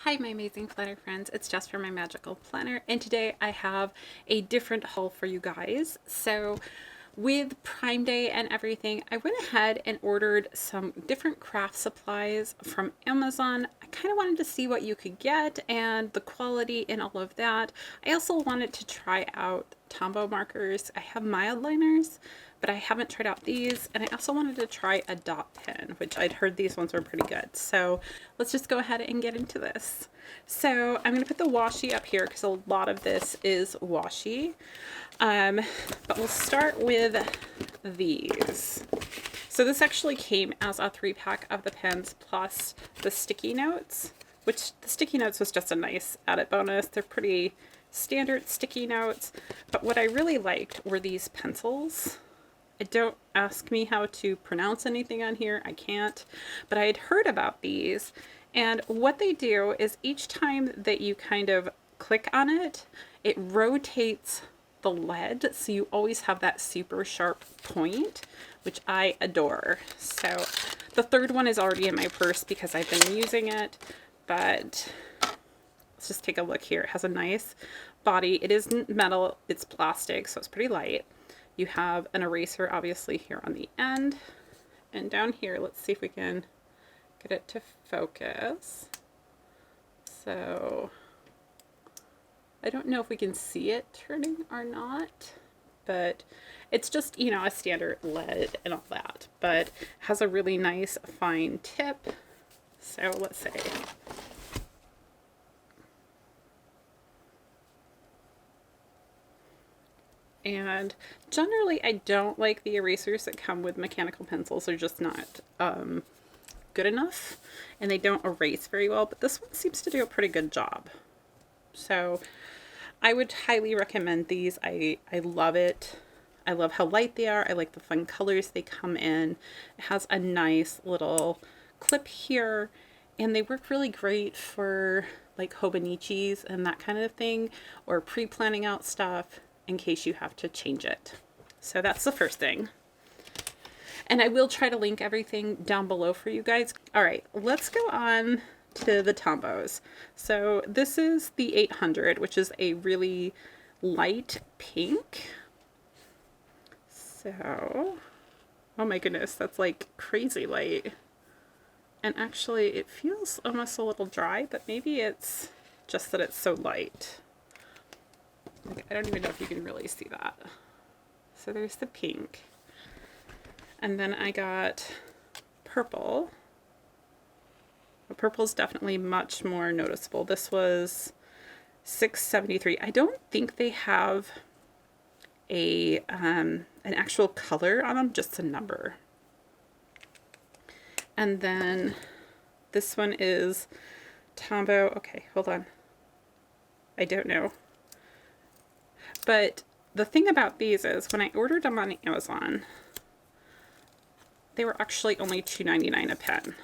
Hi my amazing planner friends, it's Jess from my Magical Planner, and today I have a different haul for you guys. So with Prime Day and everything, I went ahead and ordered some different craft supplies from Amazon. I kind of wanted to see what you could get and the quality and all of that. I also wanted to try out Tombow markers. I have mild liners, but I haven't tried out these, and I also wanted to try a dot pen, which I'd heard these ones were pretty good. So let's just go ahead and get into this. So I'm going to put the washi up here because a lot of this is washi. But we'll start with these. So this actually came as a 3-pack of the pens plus the sticky notes, which the sticky notes was just a nice added bonus. They're pretty standard sticky notes, but what I really liked were these pencils. Don't ask me how to pronounce anything on here, I can't, but I had heard about these, and what they do is each time that you kind of click on it, it rotates the lead, so you always have that super sharp point, which I adore. So the third one is already in my purse because I've been using it, but let's just take a look here. It has a nice body. It isn't metal, it's plastic, so it's pretty light. You have an eraser obviously here on the end, and down here, let's see if we can get it to focus. So I don't know if we can see it turning or not, but it's just, you know, a standard lead and all that, but has a really nice fine tip. So let's say, and generally I don't like the erasers that come with mechanical pencils. They're just not good enough, and they don't erase very well, but this one seems to do a pretty good job. So I would highly recommend these. I love it. I love how light they are. I like the fun colors they come in. It has a nice little clip here, and they work really great for like Hobonichis and that kind of thing, or pre-planning out stuff in case you have to change it. So that's the first thing. And I will try to link everything down below for you guys. All right, let's go on to the Tombows. So this is the 800, which is a really light pink. So, oh my goodness, that's like crazy light. And actually it feels almost a little dry, but maybe it's just that it's so light. Like, I don't even know if you can really see that. So there's the pink. And then I got purple. The purple is definitely much more noticeable. This was $6.73. I don't think they have a an actual color on them, just a number. And then this one is Tombow. Okay, hold on. I don't know. But the thing about these is when I ordered them on Amazon, they were actually only $2.99 a pen.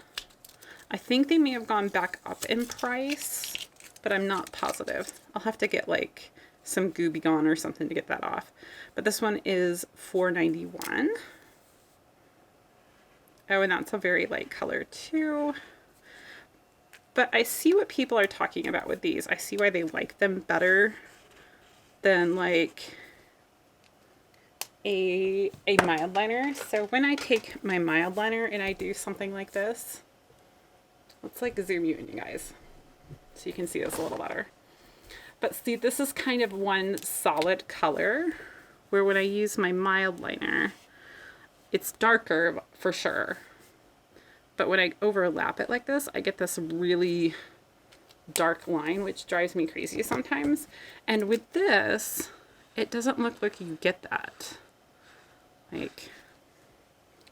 I think they may have gone back up in price, but I'm not positive. I'll have to get like some Gooby Gone or something to get that off. But this one is $4.91. Oh, and that's a very light color too. But I see what people are talking about with these. I see why they like them better than like a mild liner. So when I take my mild liner and I do something like this, let's like zoom you in, you guys, so you can see this a little better. But see, this is kind of one solid color, where when I use my mild liner, it's darker for sure. But when I overlap it like this, I get this really dark line, which drives me crazy sometimes. And with this, it doesn't look like you get that. Like,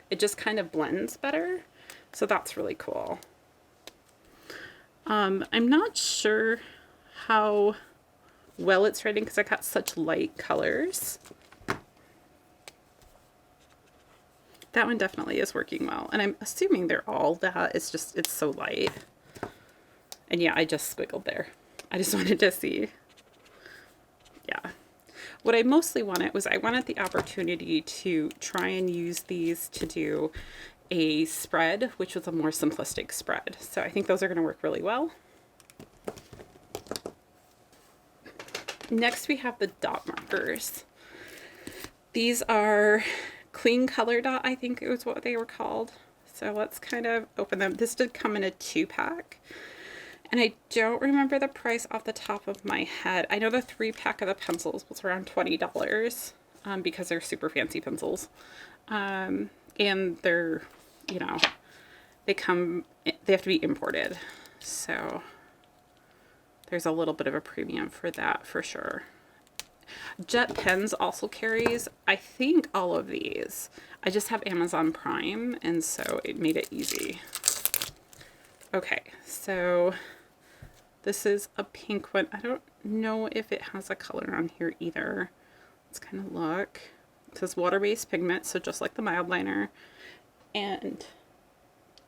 it just kind of blends better. So that's really cool. I'm not sure how well it's writing because I got such light colors. That one definitely is working well, and I'm assuming they're all that. It's just, it's so light. And yeah, I just squiggled there. I just wanted to see. Yeah. What I mostly wanted was I wanted the opportunity to try and use these to do a spread, which was a more simplistic spread. So I think those are going to work really well. Next we have the dot markers. These are clean color dot, I think it was what they were called. So let's kind of open them. This did come in a 2-pack. And I don't remember the price off the top of my head. I know the 3-pack of the pencils was around $20 because they're super fancy pencils. And they're, you know, they have to be imported. So there's a little bit of a premium for that for sure. Jet Pens also carries, I think, all of these. I just have Amazon Prime, and so it made it easy. Okay, so this is a pink one. I don't know if it has a color on here either. Let's kind of look. It says water-based pigment, so just like the mild liner. And,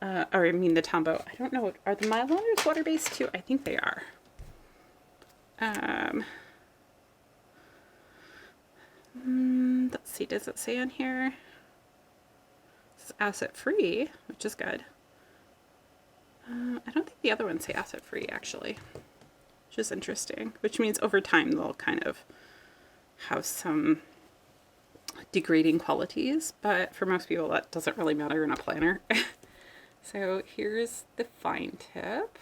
or I mean the Tombow. I don't know, are the mild liners water-based too? I think they are. Let's see, does it say on here? It's acid free, which is good. I don't think the other ones say acid free actually, which is interesting, which means over time they'll kind of have some degrading qualities, but for most people that doesn't really matter in a planner. So here's the fine tip.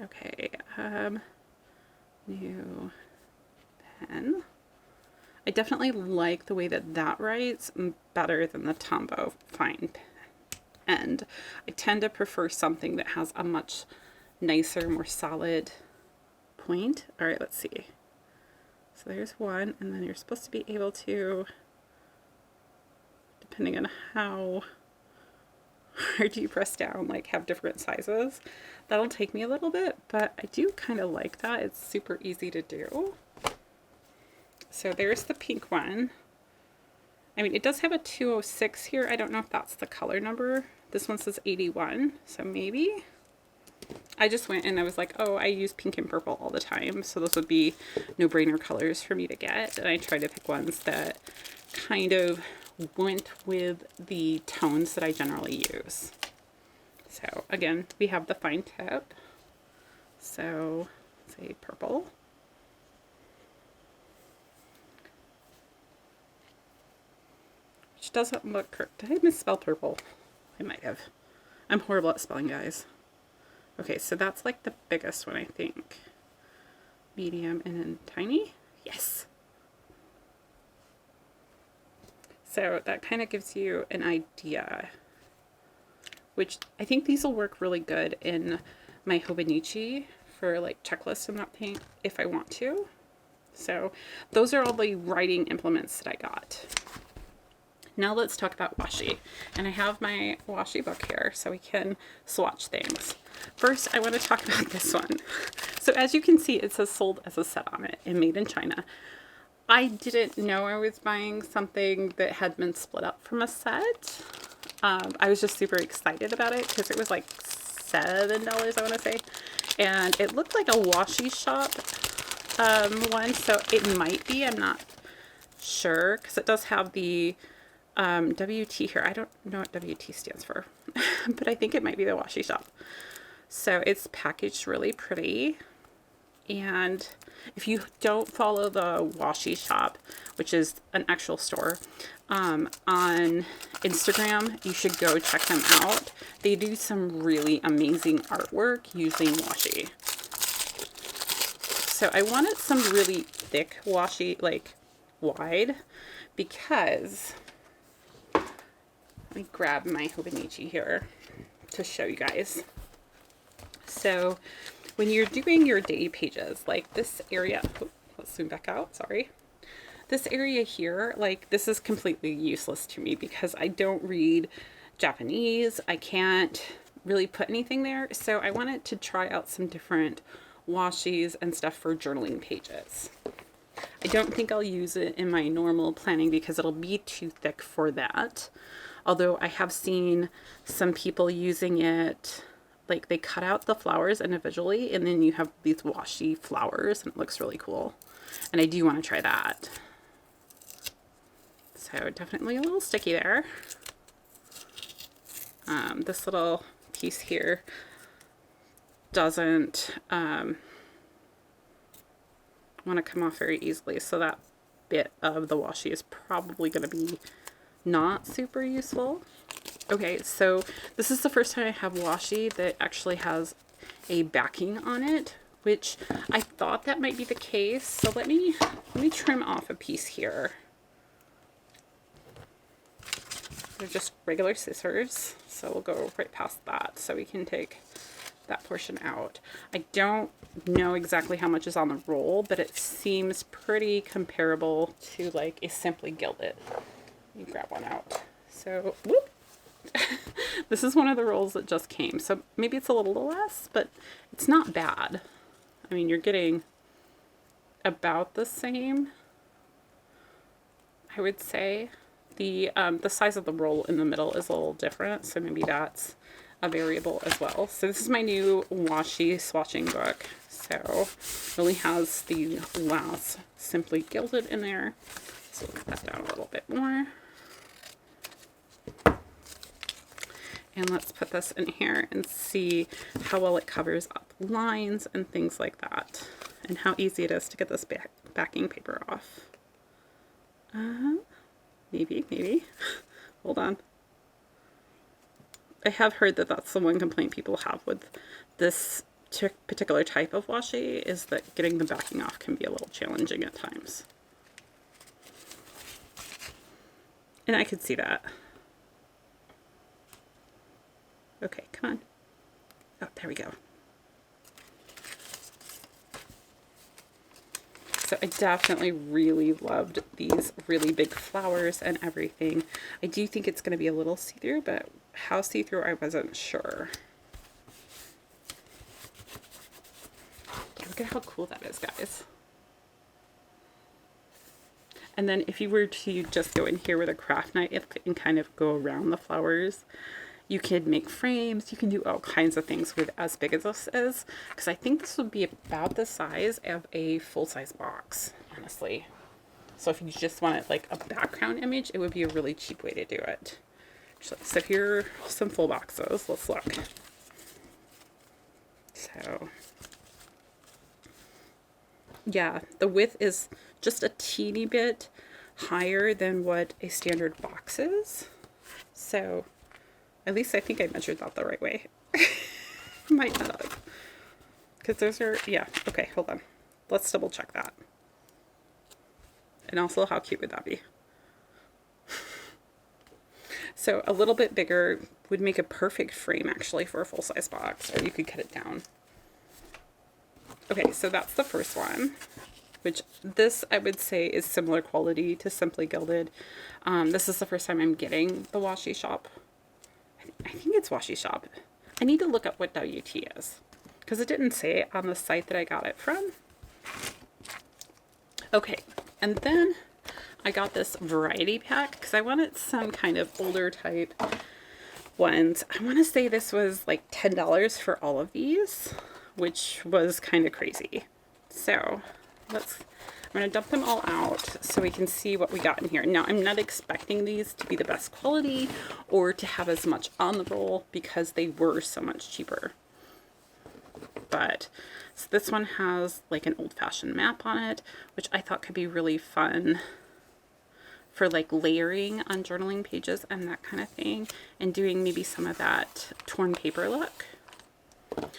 Okay, new pen. I definitely like the way that that writes better than the Tombow fine pen. And I tend to prefer something that has a much nicer, more solid point. All right, let's see. So there's one, and then you're supposed to be able to, depending on how hard you press down, like have different sizes. That'll take me a little bit, but I do kind of like that. It's super easy to do. So there's the pink one. I mean, it does have a 206 here. I don't know if that's the color number. This one says 81, so maybe. I just went and I was like, oh, I use pink and purple all the time, so those would be no-brainer colors for me to get. And I tried to pick ones that kind of went with the tones that I generally use. So again, we have the fine tip. So say purple. Which doesn't look correct. Did I misspell purple? I might have. I'm horrible at spelling, guys. Okay, so that's like the biggest one, I think. Medium and then tiny. Yes. So that kind of gives you an idea, which I think these will work really good in my Hobonichi for like checklists and that thing if I want to. So those are all the writing implements that I got. Now let's talk about washi. And I have my washi book here so we can swatch things. First, I want to talk about this one. So as you can see, it says sold as a set on it and made in China. I didn't know I was buying something that had been split up from a set. I was just super excited about it because it was like $7, I want to say. And it looked like a washi shop one, so it might be, I'm not sure, because it does have the WT here. I don't know what WT stands for, but I think it might be the washi shop. So it's packaged really pretty. And if you don't follow the Washi Shop, which is an actual store, on Instagram, you should go check them out. They do some really amazing artwork using washi. So I wanted some really thick washi, like wide, because let me grab my Hobonichi here to show you guys. So when you're doing your day pages, like this area, let's zoom back out, sorry. This area here, like this is completely useless to me because I don't read Japanese. I can't really put anything there. So I wanted to try out some different washis and stuff for journaling pages. I don't think I'll use it in my normal planning because it'll be too thick for that. Although I have seen some people using it, like they cut out the flowers individually and then you have these washi flowers and it looks really cool. And I do want to try that. So definitely a little sticky there. This little piece here doesn't want to come off very easily, so that bit of the washi is probably going to be not super useful. Okay, so this is the first time I have washi that actually has a backing on it, which I thought that might be the case. So let me trim off a piece here. They're just regular scissors, so we'll go right past that so we can take that portion out. I don't know exactly how much is on the roll, but it seems pretty comparable to like a Simply Gilded. Let me grab one out. So, whoop! This is one of the rolls that just came, so maybe it's a little less, but it's not bad. I mean, you're getting about the same, I would say. The size of the roll in the middle is a little different, so maybe that's a variable as well. So this is my new washi swatching book. So it only has the last Simply Gilded in there. So we'll cut that down a little bit more. And let's put this in here and see how well it covers up lines and things like that, and how easy it is to get this backing paper off. Maybe. Hold on. I have heard that that's the one complaint people have with this particular type of washi, is that getting the backing off can be a little challenging at times. And I could see that. Okay, come on. Oh, there we go. So I definitely really loved these really big flowers and everything. I do think it's going to be a little see-through, but how see-through I wasn't sure. Look at how cool that is, guys. And then if you were to just go in here with a craft knife and kind of go around the flowers, you could make frames, you can do all kinds of things with as big as this is, because I think this would be about the size of a full-size box, honestly. So if you just wanted like a background image, it would be a really cheap way to do it. So here are some full boxes. Let's look. So yeah, the width is just a teeny bit higher than what a standard box is. So at least I think I measured that the right way. Might not have. Because those are, yeah, okay, hold on. Let's double check that. And also, how cute would that be? So a little bit bigger would make a perfect frame actually for a full-size box, or you could cut it down. Okay, so that's the first one, which this I would say is similar quality to Simply Gilded. This is the first time I'm getting the washi shop. I think it's Washi Shop. I need to look up what WT is, because it didn't say it on the site that I got it from. Okay, and then I got this variety pack because I wanted some kind of older type ones. I want to say this was like $10 for all of these, which was kind of crazy. So I'm going to dump them all out so we can see what we got in here. Now, I'm not expecting these to be the best quality or to have as much on the roll because they were so much cheaper. But so this one has like an old-fashioned map on it, which I thought could be really fun for like layering on journaling pages and that kind of thing, and doing maybe some of that torn paper look.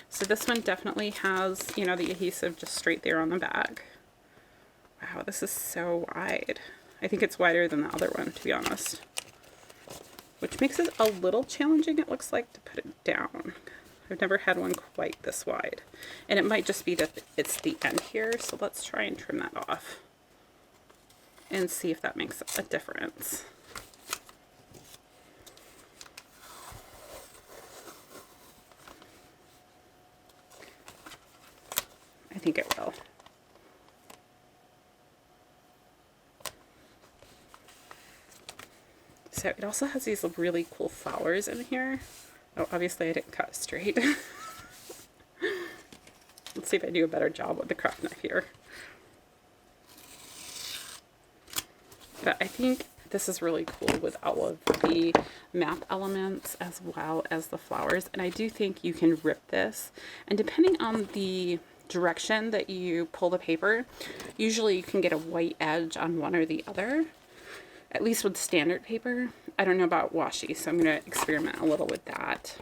So this one definitely has, you know, the adhesive just straight there on the bag. Wow, this is so wide. I think it's wider than the other one, to be honest. Which makes it a little challenging, it looks like, to put it down. I've never had one quite this wide. And it might just be that it's the end here, so let's try and trim that off. And see if that makes a difference. I think it will. So it also has these really cool flowers in here. Oh, obviously I didn't cut it straight. Let's see if I do a better job with the craft knife here. But I think this is really cool with all of the map elements as well as the flowers. And I do think you can rip this. And depending on the direction that you pull the paper, usually you can get a white edge on one or the other, at least with standard paper. I don't know about washi, so I'm going to experiment a little with that.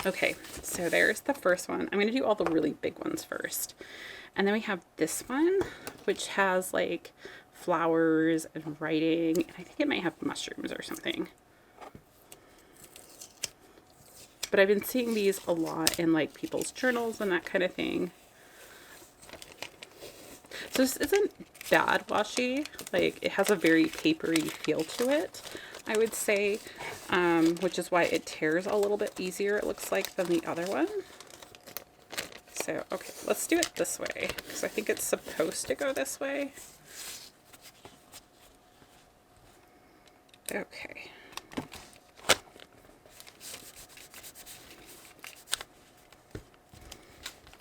Okay, so there's the first one. I'm going to do all the really big ones first. And then we have this one, which has like flowers and writing, and I think it might have mushrooms or something. But I've been seeing these a lot in like people's journals and that kind of thing. So this isn't bad washi. Like, it has a very papery feel to it, I would say, which is why it tears a little bit easier, it looks like, than the other one. So, okay, let's do it this way, because I think it's supposed to go this way. Okay.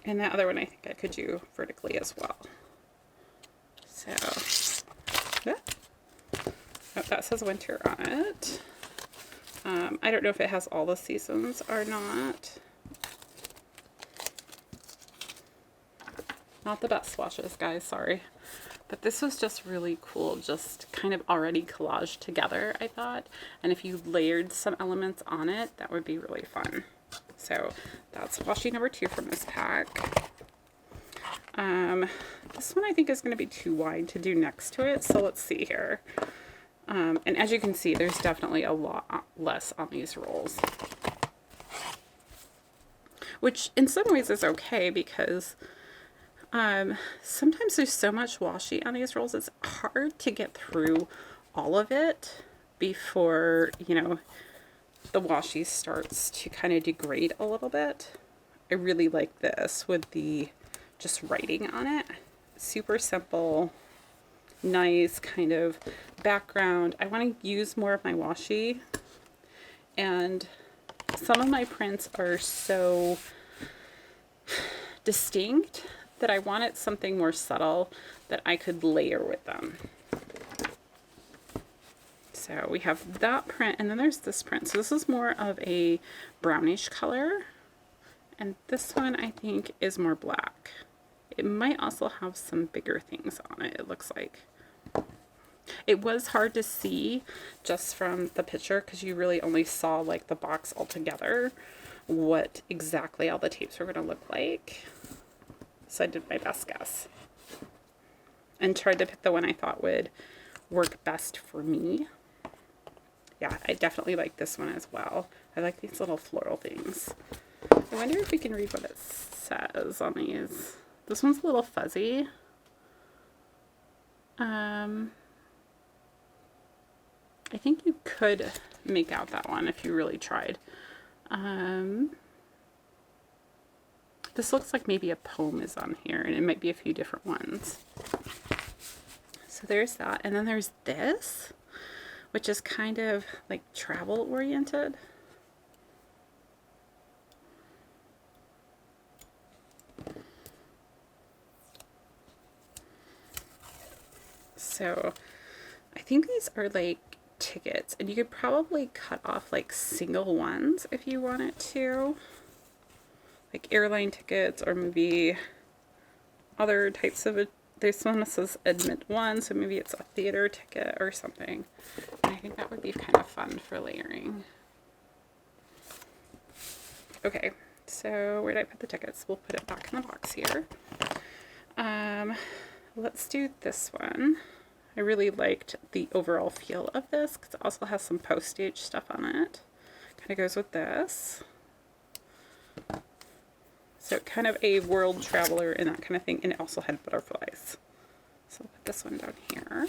And that other one I think I could do vertically as well. So, yeah. Oh, that says winter on it. I don't know if it has all the seasons or not. Not the best swatches, guys, sorry. But this was just really cool, just kind of already collaged together, I thought. And if you layered some elements on it, that would be really fun. So that's washi number 2 from this pack. This one I think is going to be too wide to do next to it, so let's see here. And as you can see, there's definitely a lot less on these rolls. Which in some ways is okay, because sometimes there's so much washi on these rolls, it's hard to get through all of it before, you know, the washi starts to kind of degrade a little bit. I really like this with the just writing on it. Super simple, nice kind of background. I want to use more of my washi, and some of my prints are so distinct that I wanted something more subtle that I could layer with them. So we have that print, and then there's this print. So this is more of a brownish color, and this one I think is more black. It might also have some bigger things on it, it looks like. It was hard to see just from the picture, because you really only saw like the box all together, what exactly all the tapes were going to look like. So I did my best guess and tried to pick the one I thought would work best for me. Yeah, I definitely like this one as well. I like these little floral things. I wonder if we can read what it says on these. This one's a little fuzzy. I think you could make out that one if you really tried. This looks like maybe a poem is on here, and it might be a few different ones. So there's that, and then there's this, which is kind of like travel oriented. So I think these are like tickets, and you could probably cut off like single ones if you wanted to, like airline tickets or maybe other types of this one says admit 1, so maybe it's a theater ticket or something. And I think that would be kind of fun for layering. Okay, so where did I put the tickets? We'll put it back in the box here. Let's do this one. I really liked the overall feel of this because it also has some postage stuff on it. Kind of goes with this. So kind of a world traveler and that kind of thing, and it also had butterflies. So I'll put this one down here.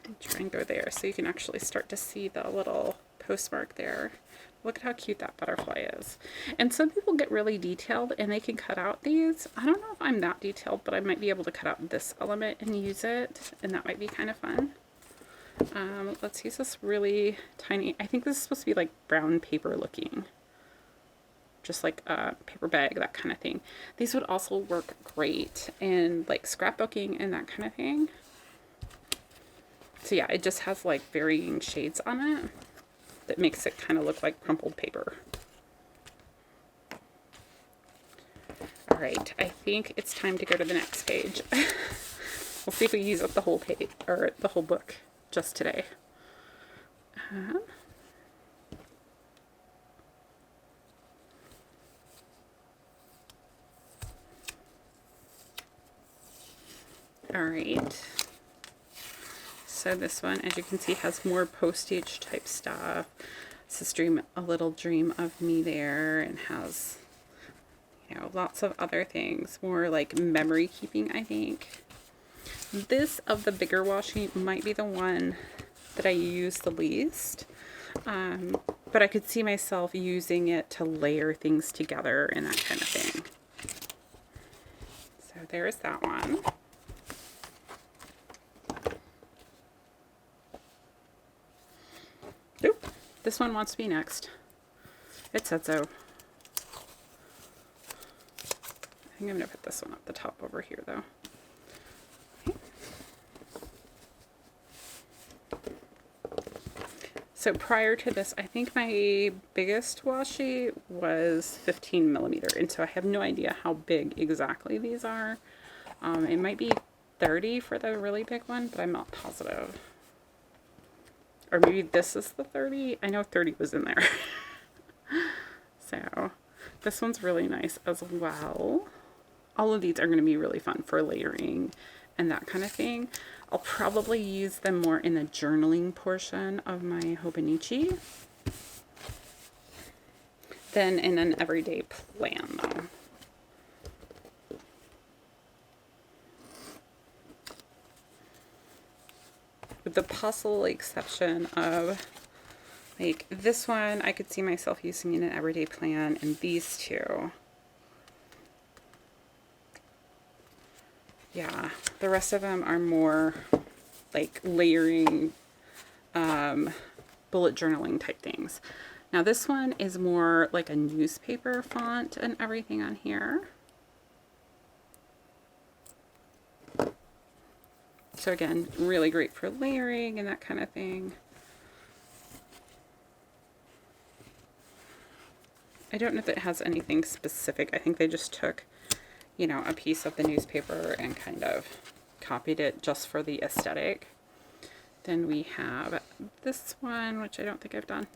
And try and go there so you can actually start to see the little postmark there. Look at how cute that butterfly is. And some people get really detailed and they can cut out these. I don't know if I'm that detailed, but I might be able to cut out this element and use it, and that might be kind of fun. Let's use this really tiny, I think this is supposed to be like brown paper looking. Just like a paper bag, that kind of thing. These would also work great in like scrapbooking and that kind of thing. So yeah, it just has like varying shades on it that makes it kind of look like crumpled paper. All right, I think it's time to go to the next page. We'll see if we use up the whole page or the whole book just today. All right. So this one, as you can see, has more postage type stuff. It says a little dream of me there, and has, you know, lots of other things. More like memory keeping, I think. This of the bigger washi might be the one that I use the least. But I could see myself using it to layer things together and that kind of thing. So there's that one. Oop, this one wants to be next. It said so. I think I'm going to put this one up the top over here though. So prior to this, I think my biggest washi was 15 millimeter. And so I have no idea how big exactly these are. It might be 30 for the really big one, but I'm not positive. Or maybe this is the 30. I know 30 was in there. So this one's really nice as well. All of these are going to be really fun for layering and that kind of thing. I'll probably use them more in the journaling portion of my Hobonichi than in an everyday plan though. With the possible exception of like this one, I could see myself using in an everyday plan, and these two. Yeah, the rest of them are more like layering, bullet journaling type things. Now this one is more like a newspaper font and everything on here. So again, really great for layering and that kind of thing. I don't know if it has anything specific. I think they just took, you know, a piece of the newspaper and kind of copied it just for the aesthetic. Then we have this one, which I don't think I've done.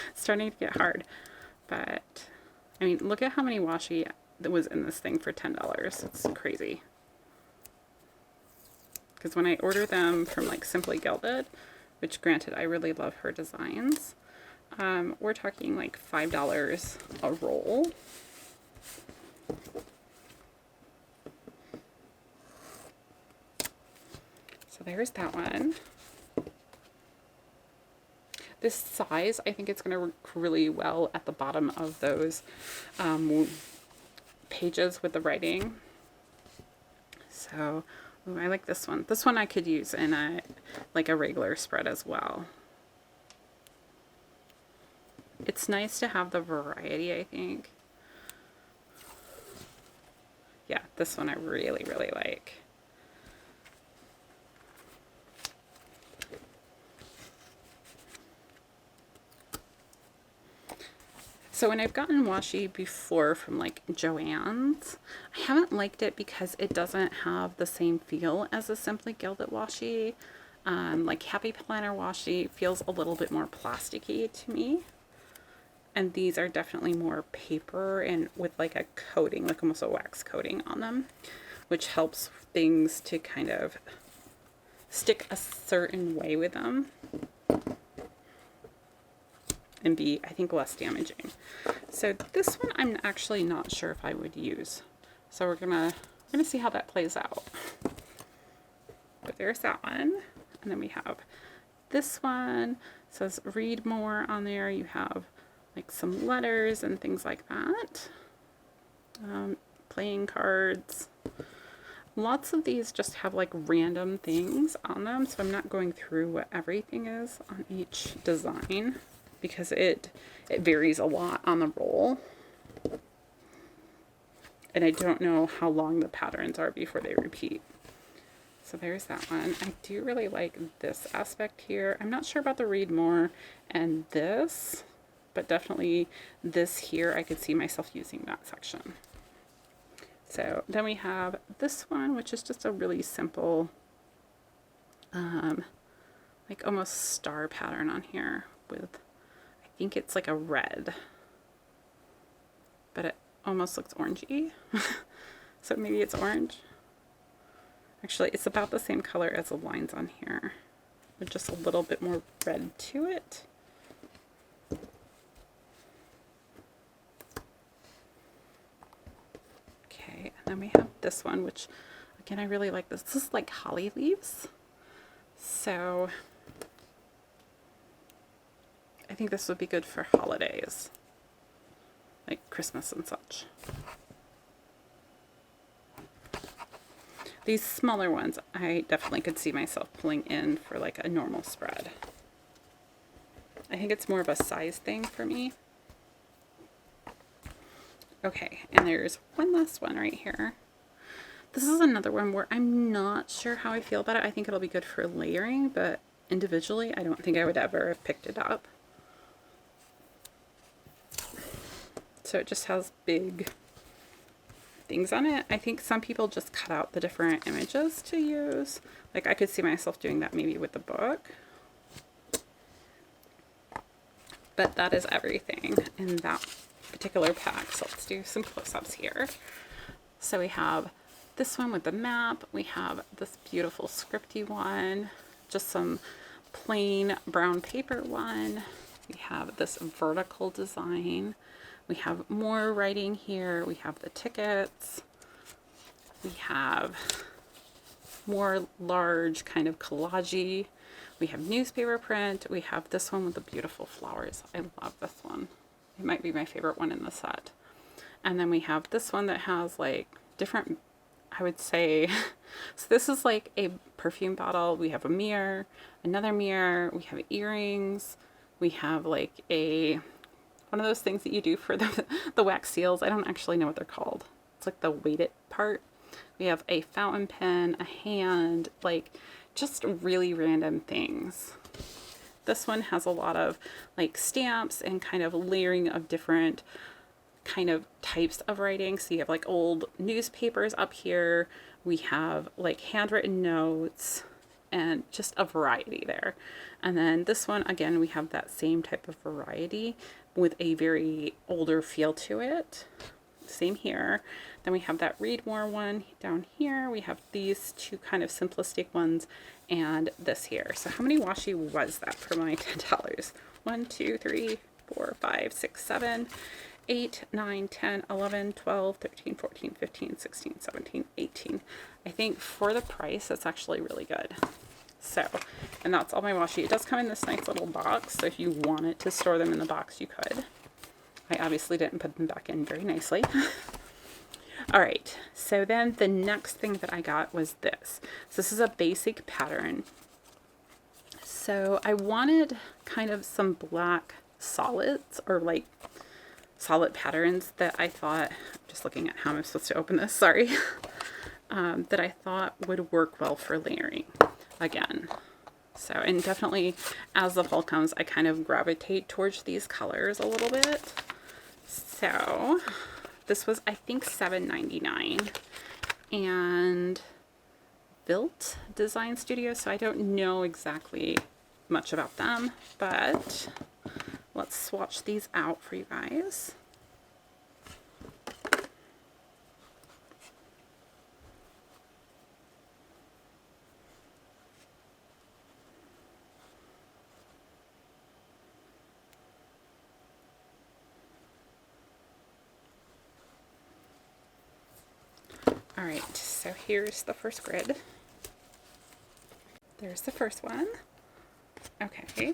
It's starting to get hard. But, I mean, look at how many washi that was in this thing for $10. It's crazy. Because when I order them from like Simply Gilded, which granted I really love her designs, we're talking like $5 a roll. So there's that one. This size, I think it's going to work really well at the bottom of those pages with the writing. So ooh, I like this one. This one I could use in a like a regular spread as well. It's nice to have the variety, I think. Yeah, this one I really, really like. So when I've gotten washi before from like Joann's, I haven't liked it because it doesn't have the same feel as a Simply Gilded washi. Like Happy Planner washi feels a little bit more plasticky to me. And these are definitely more paper and with like a coating, like almost a wax coating on them, which helps things to kind of stick a certain way with them and be, I think, less damaging. So this one I'm actually not sure if I would use. So we're gonna see how that plays out. But there's that one. And then we have this one. It says read more on there. You have like some letters and things like that. Playing cards. Lots of these just have like random things on them, so I'm not going through what everything is on each design because it varies a lot on the roll. And I don't know how long the patterns are before they repeat. So there's that one. I do really like this aspect here. I'm not sure about the read more and this, but definitely this here, I could see myself using that section. So then we have this one, which is just a really simple, like almost star pattern on here with, I think it's like a red, but it almost looks orangey. So maybe it's orange. Actually, it's about the same color as the lines on here, with just a little bit more red to it. Okay, and then we have this one, which again, I really like this. This is like holly leaves. So I think this would be good for holidays, like Christmas and such. These smaller ones, I definitely could see myself pulling in for like a normal spread. I think it's more of a size thing for me. Okay, and there's one last one right here. This is another one where I'm not sure how I feel about it. I think it'll be good for layering, but individually, I don't think I would ever have picked it up. So it just has big things on it. I think some people just cut out the different images to use. Like I could see myself doing that maybe with the book. But that is everything in that particular pack. So let's do some close-ups here. So we have this one with the map. We have this beautiful scripty one. Just some plain brown paper one. We have this vertical design. We have more writing here. We have the tickets. We have more large kind of collage-y. We have newspaper print. We have this one with the beautiful flowers. I love this one. It might be my favorite one in the set. And then we have this one that has like different, I would say, so this is like a perfume bottle. We have a mirror, another mirror. We have earrings. We have like a one of those things that you do for the wax seals. I don't actually know what they're called. It's like the weighted part. We have a fountain pen, a hand, like just really random things. This one has a lot of like stamps and kind of layering of different kind of types of writing. So you have like old newspapers up here. We have like handwritten notes and just a variety there. And then this one, again, we have that same type of variety with a very older feel to it. Same here. Then we have that read more one down here. We have these two kind of simplistic ones and this here. So how many washi was that for my $10? 1, 2, 3, 4, 5, 6, 7, 8, 9, 10, 11, 12, 13, 14, 15, 16, 17, 18. I think for the price, that's actually really good. So, and that's all my washi. It does come in this nice little box, so if you wanted to store them in the box, you could. I obviously didn't put them back in very nicely. All right, so then the next thing that I got was this. So this is a basic pattern. So I wanted kind of some black solids or like solid patterns that I thought, I'm just looking at how I'm supposed to open this, sorry, that I thought would work well for layering. Again, so, and definitely as the fall comes, I kind of gravitate towards these colors a little bit. So this was, I think, $7.99 and Built Design Studio. So I don't know exactly much about them, but let's swatch these out for you guys. All right, so here's the first grid. There's the first one. Okay,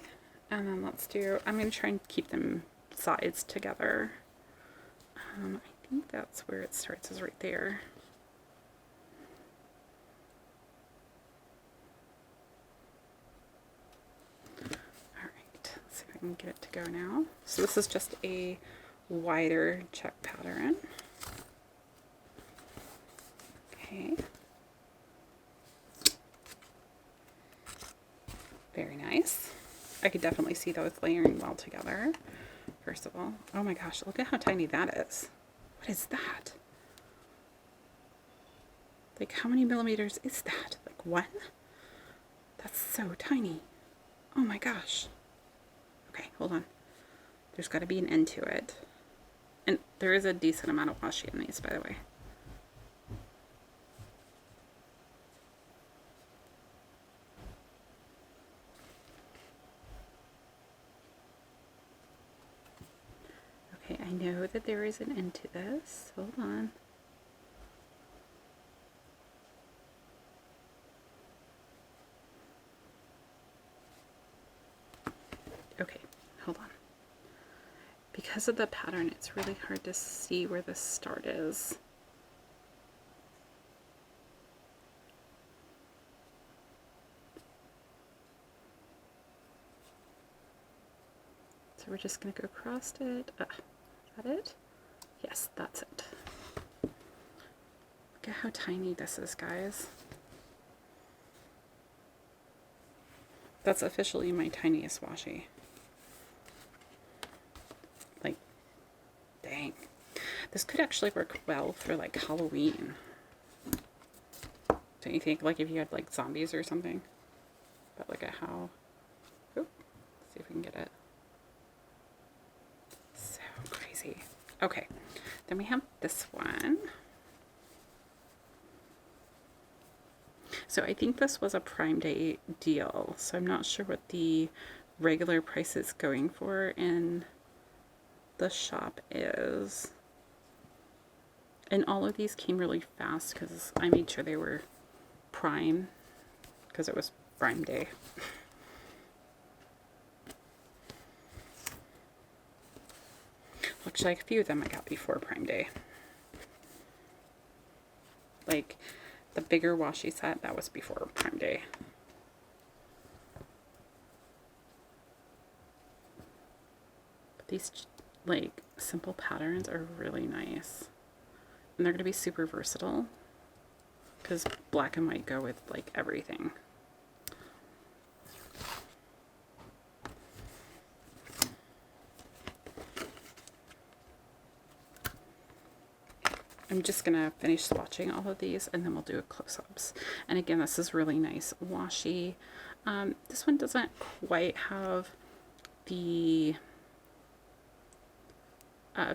and then let's do, I'm going to try and keep them sides together. I think that's where it starts, is right there. All right, let's see if I can get it to go now. So this is just a wider check pattern. Okay. Very nice. I could definitely see those layering well together. First of all, oh my gosh, look at how tiny that is. What is that? Like, how many millimeters is that? Like 1? That's so tiny. Oh my gosh. Okay, hold on. There's got to be an end to it. And there is a decent amount of washi in these, by the way. Okay, I know that there is an end to this. Hold on. Okay, hold on. Because of the pattern, it's really hard to see where the start is. So we're just going to go across it. Is that it? Yes, that's it. Look at how tiny this is, guys. That's officially my tiniest washi. Like, dang. This could actually work well for like Halloween. Don't you think? Like if you had like zombies or something. But look at how... Oop, let's see if we can get it. So crazy. Okay, then we have this one. So I think this was a Prime Day deal, so I'm not sure what the regular price is going for in the shop is. And all of these came really fast because I made sure they were Prime because it was Prime Day. Looks like a few of them I got before Prime Day. Like the bigger washi set, that was before Prime Day. But these like simple patterns are really nice. And they're going to be super versatile because black and white go with like everything. I'm just going to finish swatching all of these and then we'll do a close-ups. And again, this is really nice washi. This one doesn't quite have the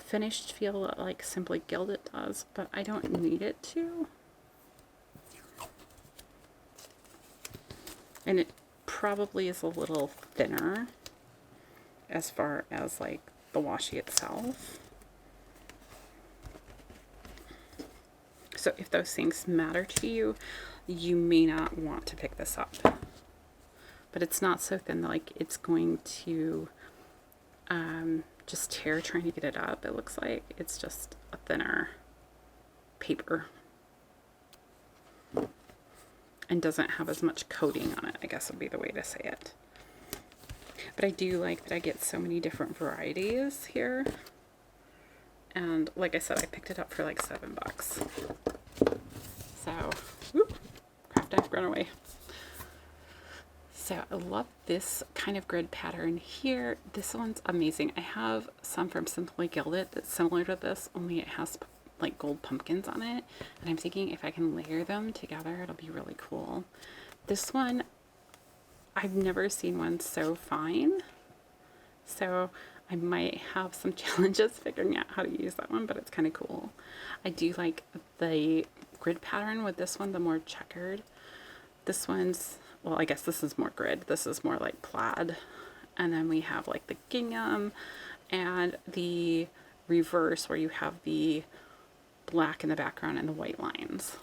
finished feel like Simply Gilded does, but I don't need it to. And it probably is a little thinner as far as like the washi itself. So if those things matter to you, you may not want to pick this up. But it's not so thin that like it's going to just tear trying to get it up. It looks like it's just a thinner paper. And doesn't have as much coating on it, I guess would be the way to say it. But I do like that I get so many different varieties here. And like I said, I picked it up for like $7. So, whoop, craft knife run away. So I love this kind of grid pattern here. This one's amazing. I have some from Simply Gilded that's similar to this, only it has like gold pumpkins on it. And I'm thinking if I can layer them together, it'll be really cool. This one, I've never seen one so fine. So I might have some challenges figuring out how to use that one, but it's kind of cool. I do like the grid pattern with this one, the more checkered. This one's, well, I guess this is more grid. This is more like plaid. And then we have like the gingham and the reverse where you have the black in the background and the white lines.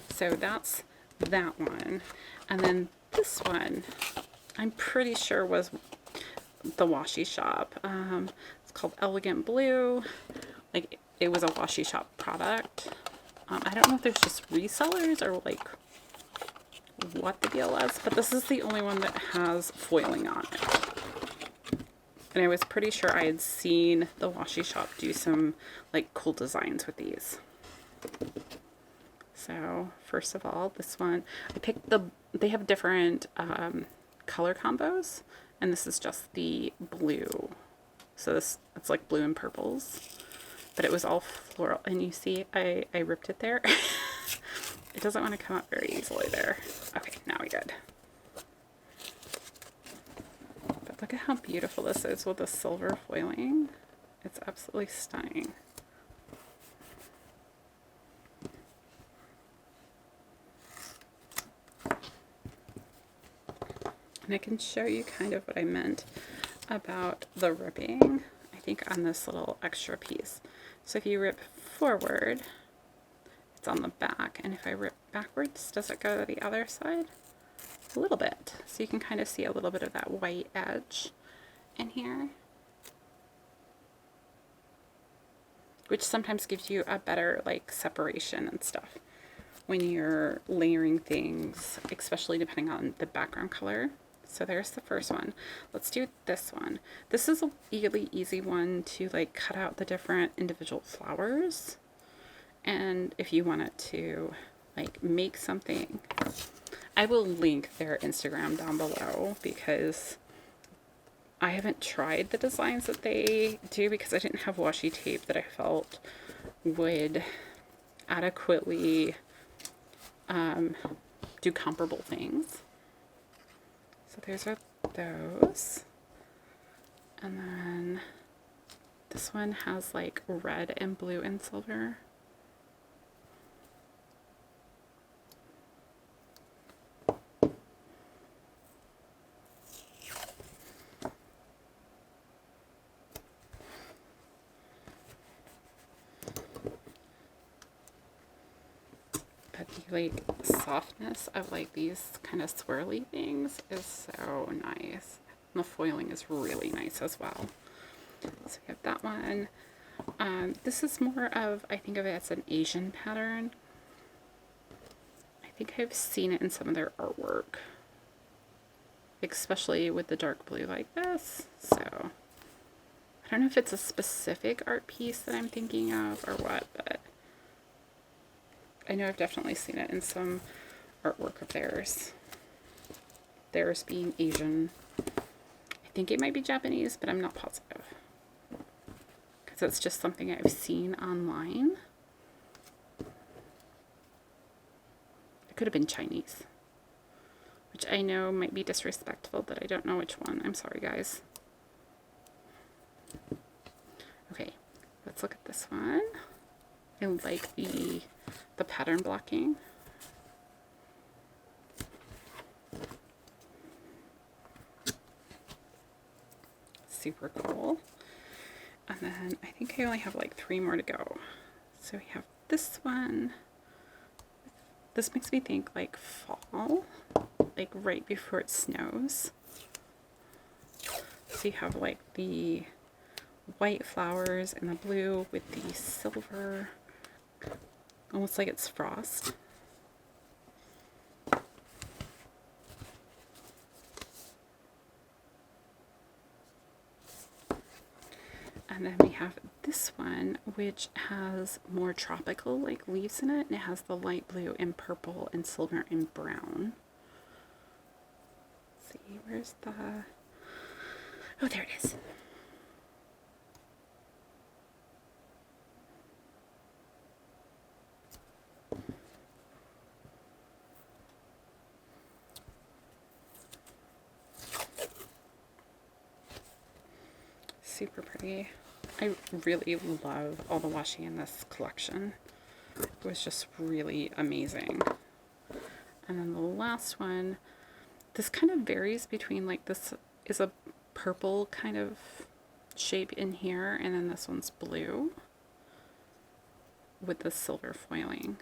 So that's that one. And then this one, I'm pretty sure was the washi shop. It's called Elegant Blue. Like it was a washi shop product. I don't know if there's just resellers or like what the deal was, but this is the only one that has foiling on it. And I was pretty sure I had seen the washi shop do some like cool designs with these. So first of all, this one, I picked they have different color combos, and this is just the blue. So it's like blue and purples, but it was all floral. And you see, I ripped it there. It doesn't want to come up very easily there. Okay, now we good. But look at how beautiful this is with the silver foiling. It's absolutely stunning. And I can show you kind of what I meant about the ripping, I think, on this little extra piece. So if you rip forward, it's on the back, and if I rip backwards, does it go to the other side? A little bit. So you can kind of see a little bit of that white edge in here, which sometimes gives you a better like separation and stuff when you're layering things, especially depending on the background color. So there's the first one. Let's do this one. This is a really easy one to like cut out the different individual flowers. And if you wanted to like make something, I will link their Instagram down below because I haven't tried the designs that they do because I didn't have washi tape that I felt would adequately do comparable things. So there's those. And then this one has like red and blue and silver. The like softness of like these kind of swirly things is so nice. And the foiling is really nice as well. So we have that one. This is more of, I think of it as an Asian pattern. I think I've seen it in some of their artwork, especially with the dark blue like this. So I don't know if it's a specific art piece that I'm thinking of or what, but I know I've definitely seen it in some artwork of theirs. Theirs being Asian. I think it might be Japanese, but I'm not positive. Because it's just something I've seen online. It could have been Chinese. Which I know might be disrespectful, but I don't know which one. I'm sorry, guys. Okay, let's look at this one. I like the pattern blocking. Super cool. And then I think I only have like 3 more to go. So we have this one. This makes me think like fall, like right before it snows. So you have like the white flowers and the blue with the silver. Almost like it's frost. And then we have this one, which has more tropical like leaves in it, and it has the light blue and purple and silver and brown. Let's see, where's the... Oh, there it is. Super pretty. I really love all the washi in this collection. It was just really amazing. And then the last one, this kind of varies between like, this is a purple kind of shape in here, and then this one's blue with the silver foiling.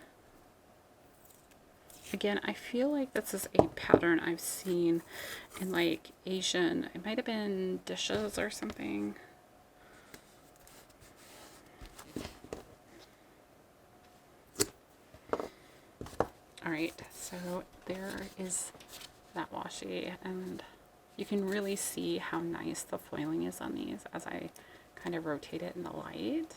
Again, I feel like this is a pattern I've seen in like Asian, it might have been dishes or something. Alright, so there is that washi, and you can really see how nice the foiling is on these as I kind of rotate it in the light.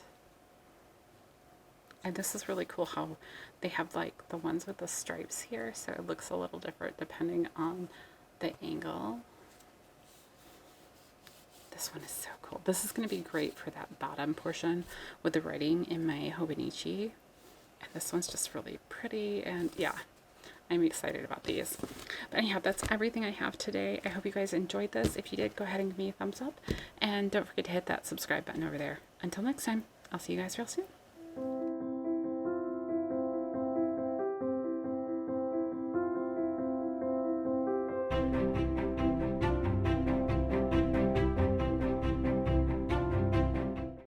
And this is really cool how they have like the ones with the stripes here, so it looks a little different depending on the angle. This one is so cool. This is going to be great for that bottom portion with the writing in my Hobonichi. And this one's just really pretty, and yeah, I'm excited about these. But anyhow, that's everything I have today. I hope you guys enjoyed this. If you did, go ahead and give me a thumbs up. And don't forget to hit that subscribe button over there. Until next time, I'll see you guys real soon.